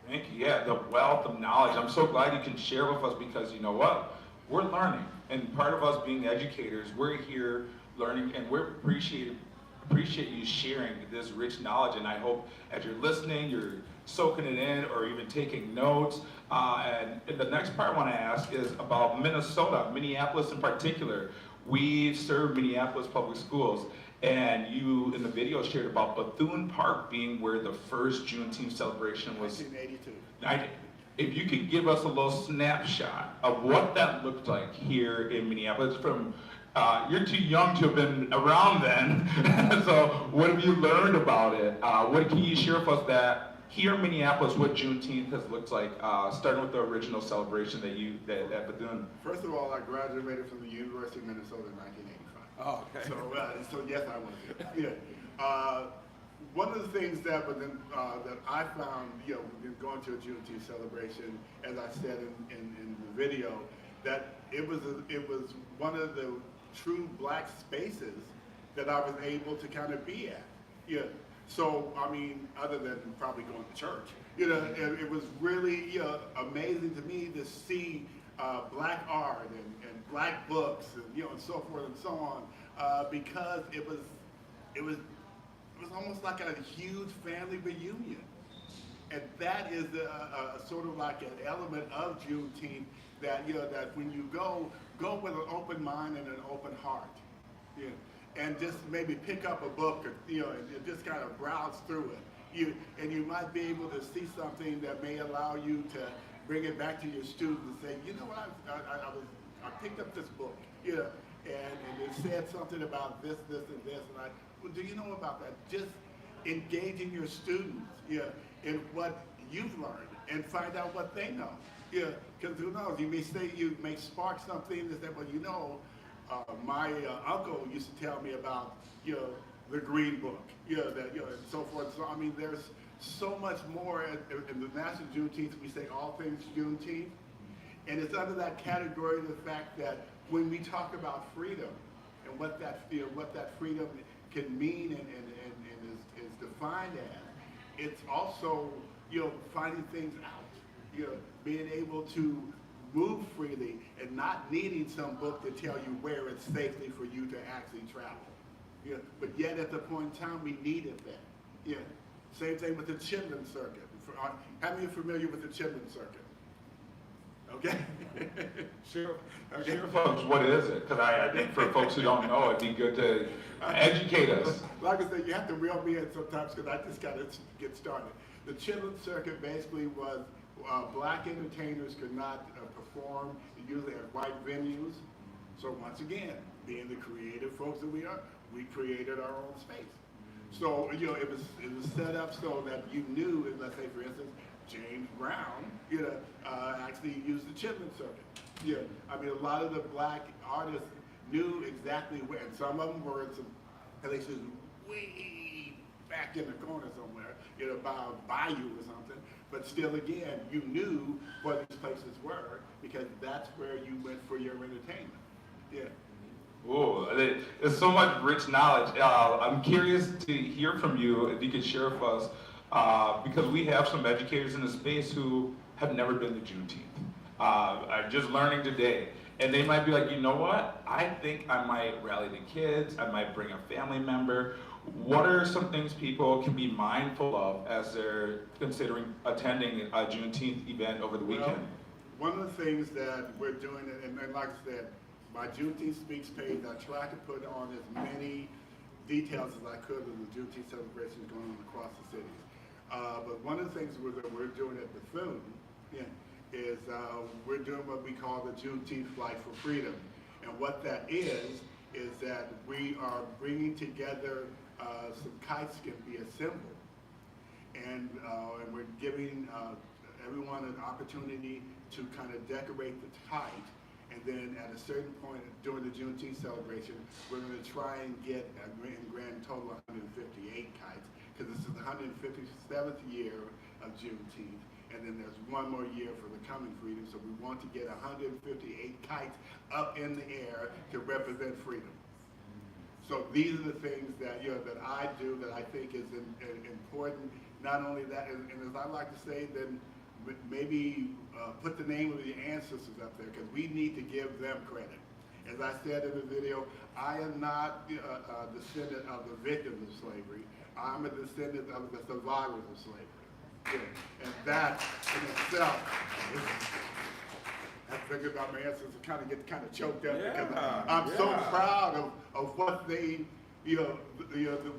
Thank you. Yeah, the wealth of knowledge. I'm so glad you can share with us, because you know what? We're learning. And part of us being educators, we're here learning, and we appreciate you sharing this rich knowledge. And I hope as you're listening, you're soaking it in or even taking notes. And the next part I want to ask is about Minnesota, Minneapolis in particular. We serve Minneapolis Public Schools. And you, in the video, shared about Bethune Park being where the first Juneteenth celebration was. 1982. If you could give us a little snapshot of what that looked like here in Minneapolis. You're too young to have been around then, so what have you learned about it? What can you share with us that here in Minneapolis, what Juneteenth has looked like, starting with the original celebration at Bethune? First of all, I graduated from the University of Minnesota in 1985. Oh, okay. So yes, I was here. Yeah. One of the things that I found, going to a Juneteenth celebration, as I said in the video, that it was one of the true black spaces that I was able to kind of be at. Yeah. So I mean, other than probably going to church, it was really amazing to me to see black art and black books and so forth and so on, because it was almost like a huge family reunion, and that is a sort of like an element of Juneteenth that that when you go with an open mind and an open heart, and just maybe pick up a book, and just kind of browse through it, and you might be able to see something that may allow you to bring it back to your students and say, you know what, I picked up this book, and it said something about this, and this, and well, do you know about that? Just engaging your students, in what you've learned, and find out what they know, because who knows? You may spark something that say, well, my uncle used to tell me about, the Green Book, and so forth. So I mean, there's so much more in the National Juneteenth. We say all things Juneteenth, and it's under that category of the fact that when we talk about freedom and what that freedom can mean and is defined as, it's also finding things out, being able to move freely and not needing some book to tell you where it's safely for you to actually travel. But yet at the point in time we needed that. Same thing with the Chitlin Circuit. How many are familiar with the Chitlin Circuit? Okay. Sure. Okay. Sure, folks, what is it? Because I think for folks who don't know, it'd be good to educate us. Like I said, you have to reel me in sometimes because I just got to get started. The Chitlin Circuit basically was black entertainers could not perform usually at white venues. So once again, being the creative folks that we are, we created our own space. So it was set up so that you knew, let's say for instance, James Brown, actually used the chitlin circuit. Yeah, I mean, a lot of the black artists knew exactly where, and some of them were in some places way back in the corner somewhere, by a bayou or something. But still, again, you knew what these places were because that's where you went for your entertainment. Yeah. Oh, there's so much rich knowledge. I'm curious to hear from you, if you could share with us, because we have some educators in the space who have never been to Juneteenth. Are just learning today. And they might be like, you know what? I think I might rally the kids. I might bring a family member. What are some things people can be mindful of as they're considering attending a Juneteenth event over the weekend? Well, one of the things that we're doing, and like I said, my Juneteenth Speaks page, I try to put on as many details as I could of the Juneteenth celebrations going on across the cities. But one of the things that we're doing at Bethune is we're doing what we call the Juneteenth Flight for Freedom. And what that is that we are bringing together some kites can be assembled. And we're giving everyone an opportunity to kind of decorate the kite. And then at a certain point during the Juneteenth celebration, we're going to try and get a grand total of 158 kites, because this is the 157th year of Juneteenth, and then there's one more year for the coming freedom, so we want to get 158 kites up in the air to represent freedom. So these are the things that that I do that I think is important. Not only that, and as I like to say, then maybe put the name of the ancestors up there, because we need to give them credit. As I said in the video, I am not a descendant of the victims of slavery. I'm a descendant of the survivors of slavery. Yeah. And that in itself is, I think about my ancestors get kind of choked up, because I'm so proud of what they,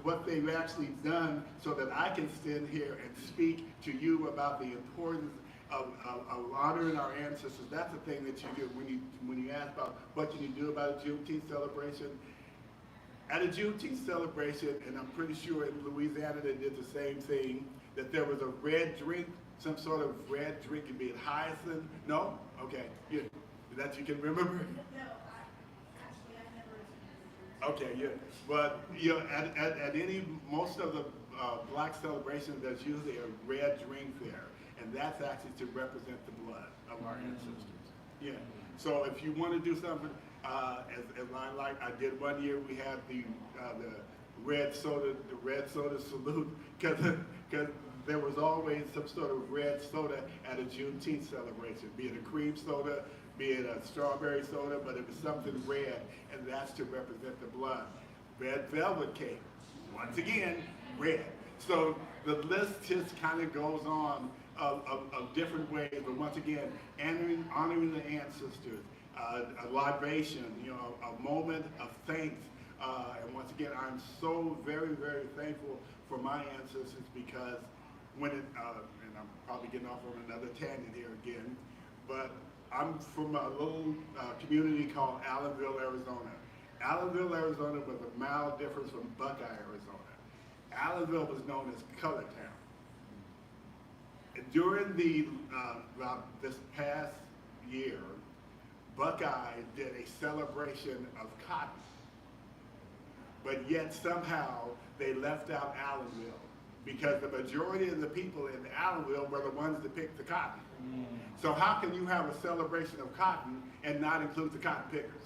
what they've actually done, so that I can stand here and speak to you about the importance of honoring our ancestors. That's the thing that you do when you ask about what can you do about a Juneteenth celebration. At a Juneteenth celebration, and I'm pretty sure in Louisiana they did the same thing, that there was a red drink, some sort of red drink, it'd be hyacinth. No? Okay. That you can remember? No, actually I've never. Okay, yeah. But at most of the black celebrations, there's usually a red drink there, and that's actually to represent the blood of our ancestors. Yeah. So if you want to do something, as I did one year, we had the red soda salute, because there was always some sort of red soda at a Juneteenth celebration, be it a cream soda, be it a strawberry soda, but it was something red, and that's to represent the blood. Red velvet cake, once again, red. So the list just kind of goes on of different ways, but once again, honoring the ancestors, a libation, a moment of thanks. And once again, I'm so very, very thankful for my ancestors, because when it, and I'm probably getting off on another tangent here again, but I'm from a little community called Allenville, Arizona. Allenville, Arizona was a mile difference from Buckeye, Arizona. Allenville was known as Color Town. During this past year, Buckeye did a celebration of cotton, but yet somehow they left out Allenville, because the majority of the people in Allenville were the ones that picked the cotton. So how can you have a celebration of cotton and not include the cotton pickers?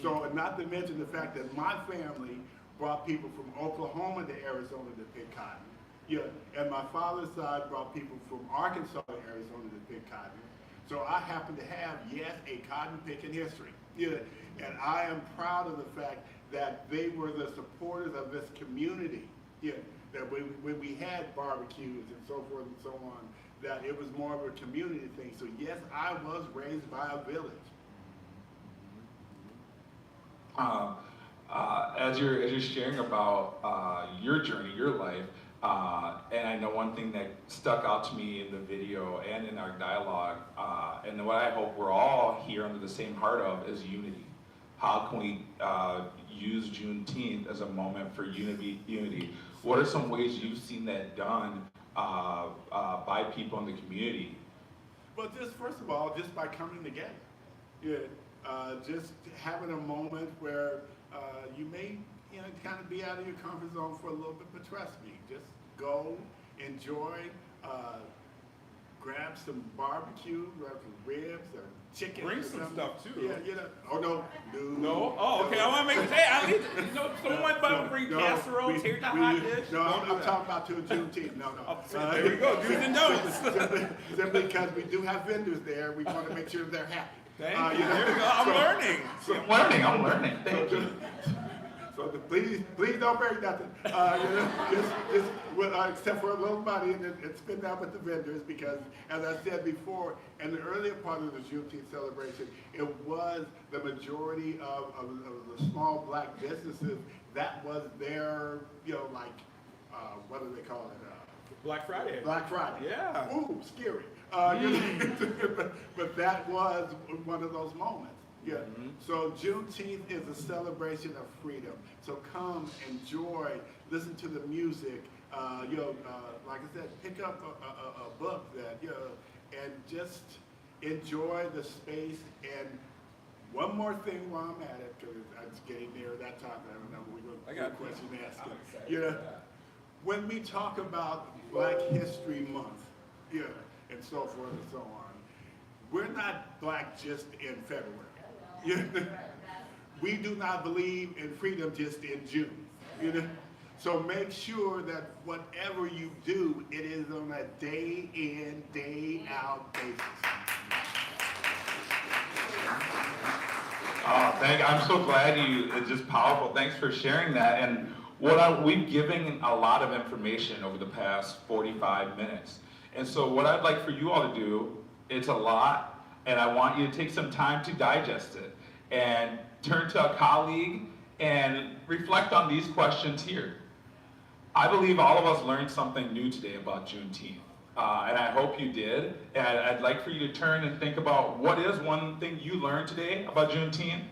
So, not to mention the fact that my family brought people from Oklahoma to Arizona to pick cotton. And my father's side brought people from Arkansas to Arizona to pick cotton. So I happen to have, yes, a cotton picking history. And I am proud of the fact that they were the supporters of this community. That when we had barbecues and so forth and so on, that it was more of a community thing. So yes, I was raised by a village. As you're sharing about your journey, your life, and I know one thing that stuck out to me in the video and in our dialogue, and what I hope we're all here under the same heart of, is unity. How can we use Juneteenth as a moment for unity? What are some ways you've seen that done by people in the community. Well, just first of all, just by coming together, just having a moment where you may, kind of be out of your comfort zone for a little bit, but trust me, just go, enjoy, grab some barbecue, grab some ribs or chicken. Bring or some something. stuff too. Yeah, Oh no. No? Oh, okay. I want to make sure. Hey, someone might bring casserole, here's the hot dish. No, I'm talking about to a Juneteenth. No. There we go. Do's and don'ts. Simply because we do have vendors there, we want to make sure they're happy. Thank you. There we go. I'm learning. I'm learning. Thank you. So please don't break nothing. Except for a little money and spend that with the vendors, because as I said before, in the earlier part of the Juneteenth celebration, it was the majority of the small black businesses that was their, what do they call it? Black Friday. Black Friday. Yeah. Ooh, scary. But that was one of those moments. Yeah. Mm-hmm. So Juneteenth is a celebration of freedom. So come, enjoy, listen to the music. Like I said, pick up a book that and just enjoy the space. And one more thing while I'm at it, because I'm just getting near that time. I don't know. We're going to question asking. When we talk about Black History Month, and so forth and so on, we're not black just in February. We do not believe in freedom just in June. So make sure that whatever you do, it is on a day in, day out basis. Oh, I'm so glad it's just powerful. Thanks for sharing that. And we've given a lot of information over the past 45 minutes. And so what I'd like for you all to do, it's a lot, and I want you to take some time to digest it and turn to a colleague and reflect on these questions here. I believe all of us learned something new today about Juneteenth, and I hope you did. And I'd like for you to turn and think about what is one thing you learned today about Juneteenth.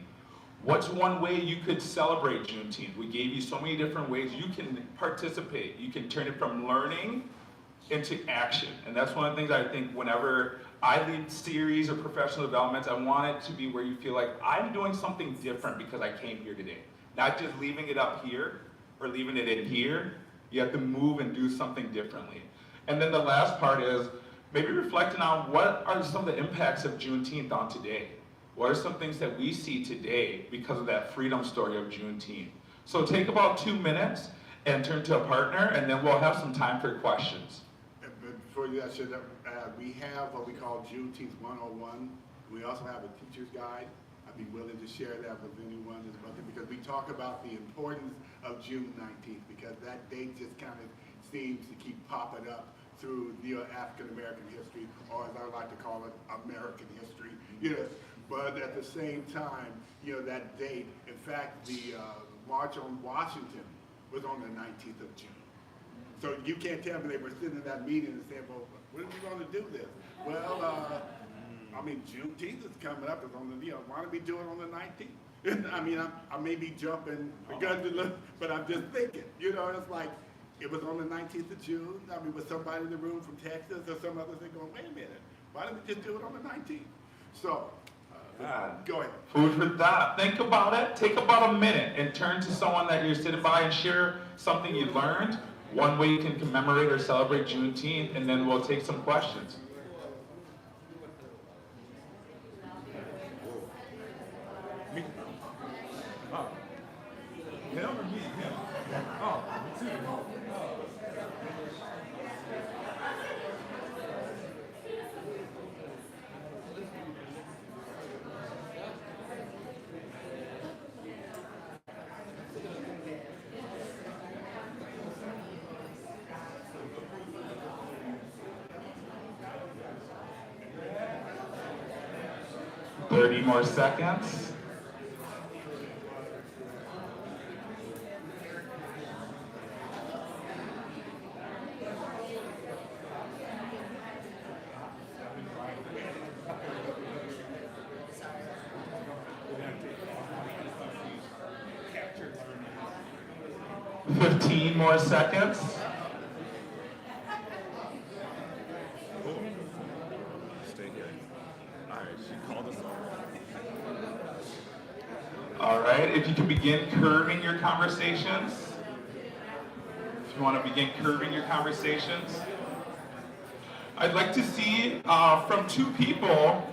What's one way you could celebrate Juneteenth? We gave you so many different ways you can participate. You can turn it from learning into action. And that's one of the things I think whenever I lead series or professional developments, I want it to be where you feel like I'm doing something different because I came here today. Not just leaving it up here or leaving it in here. You have to move and do something differently. And then the last part is maybe reflecting on what are some of the impacts of Juneteenth on today. What are some things that we see today because of that freedom story of Juneteenth? So take about 2 minutes and turn to a partner, and then we'll have some time for questions. Before you ask, we have what we call Juneteenth 101. We also have a teacher's guide. I'd be willing to share that with anyone as well, because we talk about the importance of June 19th, because that date just kind of seems to keep popping up through African American history, or as I like to call it, American history. But at the same time, that date, in fact, the March on Washington was on the 19th of June. So you can't tell me they were sitting in that meeting and saying, well, when are we going to do this? Well, Juneteenth is coming up. It's on the, why don't we do it on the 19th? I may be jumping, but I'm just thinking, it's like, it was on the 19th of June. Was somebody in the room from Texas or some other thing going, wait a minute, why don't we just do it on the 19th? So, go ahead. Food for thought. Think about it. Take about a minute and turn to someone that you're sitting by and share something you learned. One way you can commemorate or celebrate Juneteenth, and then we'll take some questions. Him or me? Him. Oh, me too. Thirty more seconds. More seconds. All right, if you can begin curving your conversations. If you want to begin curving your conversations. I'd like to see from two people,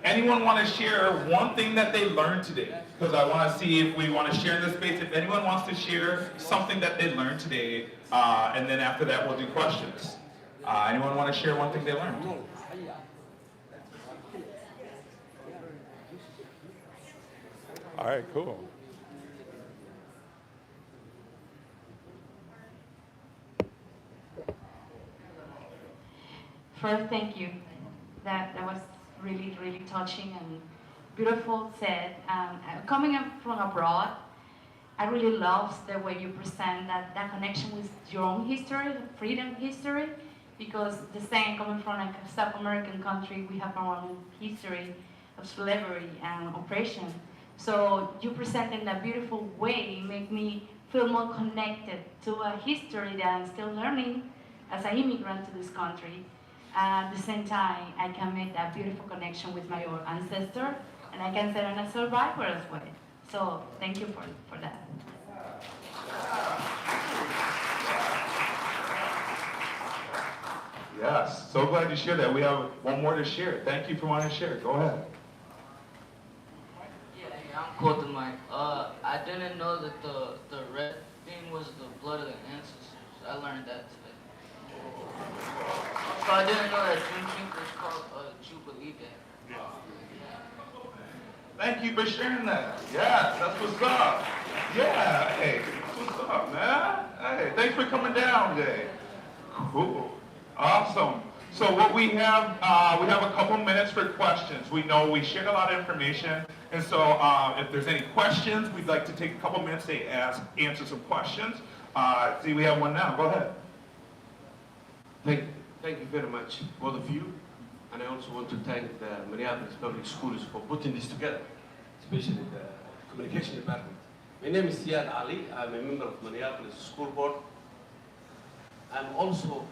anyone want to share one thing that they learned today? Because I want to see if we want to share in this space, if anyone wants to share something that they learned today, and then after that we'll do questions. Anyone want to share one thing they learned? All right, cool. First, thank you. That was really, really touching and beautiful said. Coming up from abroad, I really love the way you present that connection with your own history, the freedom history, because the same coming from a South American country, we have our own history of slavery and oppression. So you present in a beautiful way, make me feel more connected to a history that I'm still learning as an immigrant to this country. At the same time, I can make that beautiful connection with my own ancestor, and I can say I'm a survivor as well. So thank you for that. Yes, so glad you shared that. We have one more to share. Thank you for wanting to share. Go ahead. Yeah, I'm quoting Mike. I didn't know that the red thing was the blood of the ancestors. I learned that today. So I didn't know that Juneteenth was called Jubilee Day. Thank you for sharing that. Yes, that's what's up. Yeah, hey, that's what's up, man. Hey, thanks for coming down today. Cool. Awesome. So what we have a couple minutes for questions. We know we shared a lot of information, and so if there's any questions, we'd like to take a couple minutes to answer some questions. See, we have one now. Go ahead. Thank you very much, both of you. And I also want to thank the Minneapolis Public Schools for putting this together, especially the communication department. My name is Siad Ali. I'm a member of Minneapolis School Board. I'm also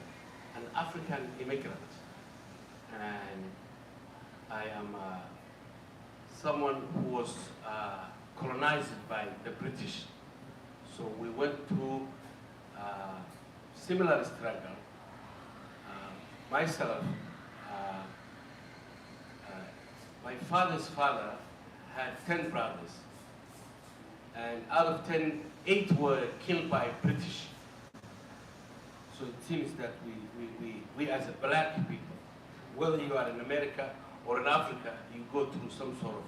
an African immigrant. And I am someone who was colonized by the British. So we went through similar struggle. Myself, my father's father had 10 brothers, and out of 10, 8 were killed by British. So it seems that we as a black people, whether you are in America or in Africa, you go through some sort of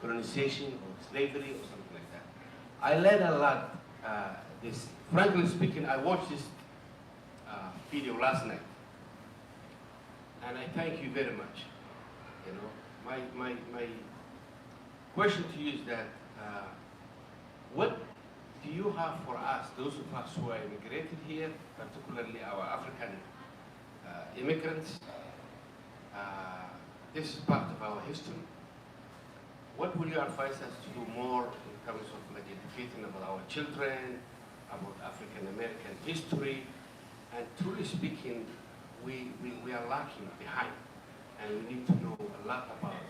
colonization or slavery or something like that. I learned a lot. Frankly speaking, I watched this video last night. And I thank you very much. You know, my question to you is that what do you have for us, those of us who are immigrated here, particularly our African immigrants? This is part of our history. What will you advise us to do more in terms of like educating about our children, about African American history, and truly speaking, we are lacking behind, and we need to know a lot about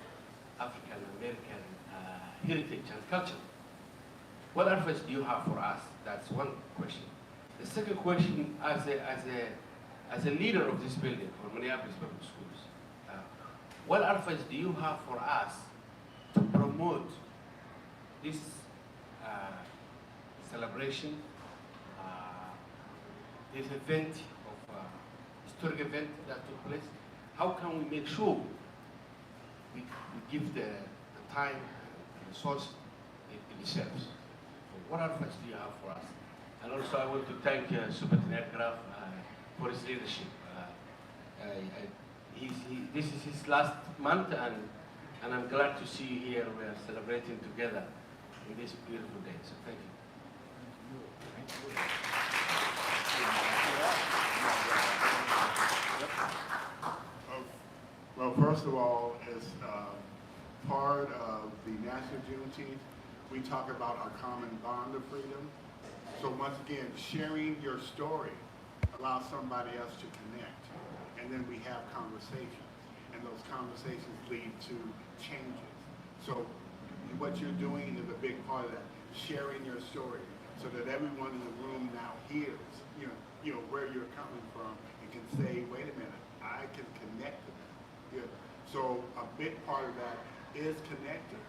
African American heritage and culture. What advice do you have for us? That's one question. The second question, as a leader of this building for Minneapolis Public Schools, what advice do you have for us to promote this celebration, this event, historic event that took place? How can we make sure we give the time and resource it deserves? So what advice do you have for us? And also I want to thank Superintendent Graf for his leadership. This is his last month, and I'm glad to see you here. We are celebrating together in this beautiful day. So thank you. Well, first of all, as part of the National Juneteenth, we talk about our common bond of freedom. So once again, sharing your story allows somebody else to connect. And then we have conversations. And those conversations lead to changes. So you what you're doing is a big part of that, sharing your story, so that everyone in the room now hears, you know where you're coming from, and can say, wait a minute, I can connect to that. Yeah. So a big part of that is connecting.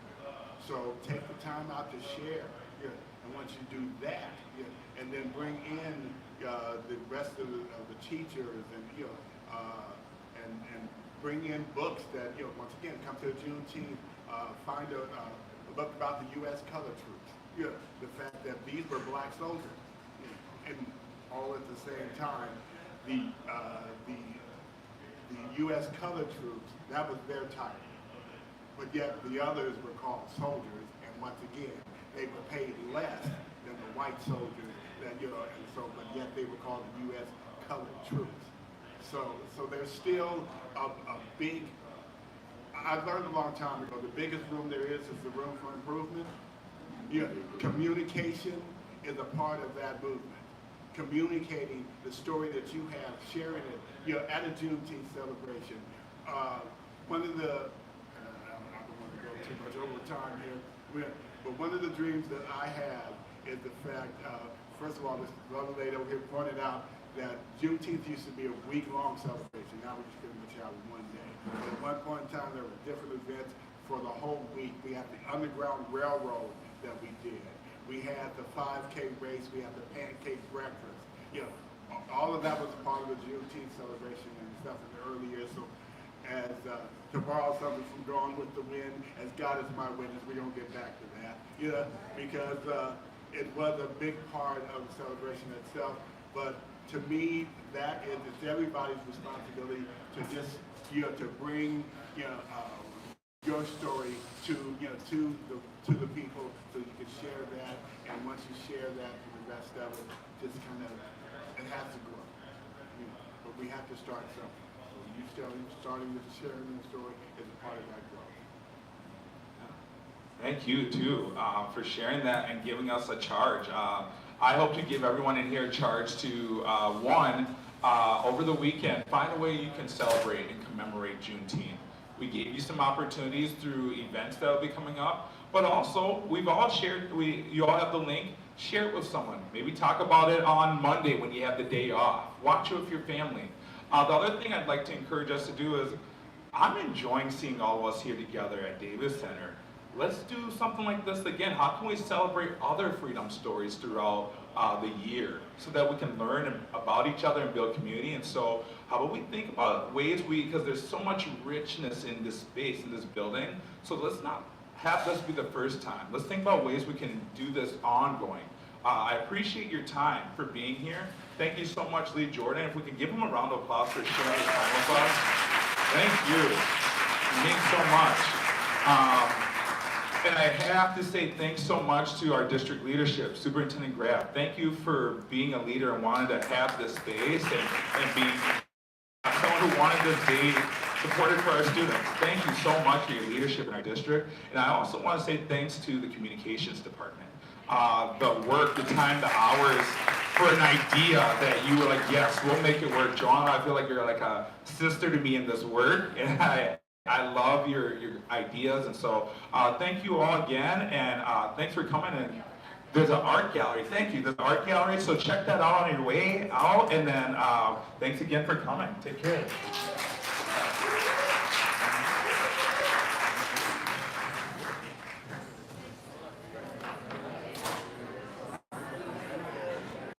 So take the time out to share. Yeah. And once you do that, yeah, and then bring in the rest of the teachers, and and bring in books that, once again, come to Juneteenth, find a book about the U.S. colored troops. Yeah, the fact that these were black soldiers, and all at the same time, the U.S. colored troops, that was their title. But yet the others were called soldiers, and once again, they were paid less than the white soldiers, but yet they were called the U.S. colored troops. So there's still a big, I learned a long time ago, the biggest room there is the room for improvement. Communication is a part of that movement. Communicating the story that you have, sharing it, at a Juneteenth celebration. One of the, I don't want to go too much over time here, but one of the dreams that I have is the fact, first of all, this other lady over here pointed out that Juneteenth used to be a week-long celebration. Now we just pretty much have one day. But at one point in time, there were different events for the whole week. We had the Underground Railroad that we did. We had the 5K race. We had the pancake breakfast. All of that was part of the Juneteenth celebration and stuff in the early years. So, as to borrow something from Gone with the Wind, as God is my witness, we're gonna get back to that. Because it was a big part of the celebration itself. But to me, that is it's everybody's responsibility to just to bring your story to to the people, so you can share that. And once you share that, the rest of it just kind of it has to grow. But we have to start something. So starting with sharing the story is a part of that growth. Thank you too for sharing that and giving us a charge. I hope to give everyone in here a charge to over the weekend, find a way you can celebrate and commemorate Juneteenth. We gave you some opportunities through events that will be coming up, but also we've all shared. You all have the link. Share it with someone. Maybe talk about it on Monday when you have the day off. Watch it with your family. The other thing I'd like to encourage us to do is, I'm enjoying seeing all of us here together at Davis Center. Let's do something like this again. How can we celebrate other freedom stories throughout the year so that we can learn about each other and build community? And so how about we think about ways because there's so much richness in this space, in this building, so let's not have this be the first time. Let's think about ways we can do this ongoing. I appreciate your time for being here. Thank you so much, Lee Jordan. If we can give him a round of applause for sharing his time with us. Thank you. It means so much. And I have to say thanks so much to our district leadership, Superintendent Graff. Thank you for being a leader and wanting to have this space and being someone who wanted this day supported for our students. Thank you so much for your leadership in our district. And I also want to say thanks to the communications department. The work, the time, the hours for an idea that you were like, yes, we'll make it work. Joanna, I feel like you're like a sister to me in this work. And I love your ideas, and so thank you all again, and thanks for coming. And there's an art gallery. Thank you. There's an art gallery, so check that out on your way out. And then thanks again for coming. Take care.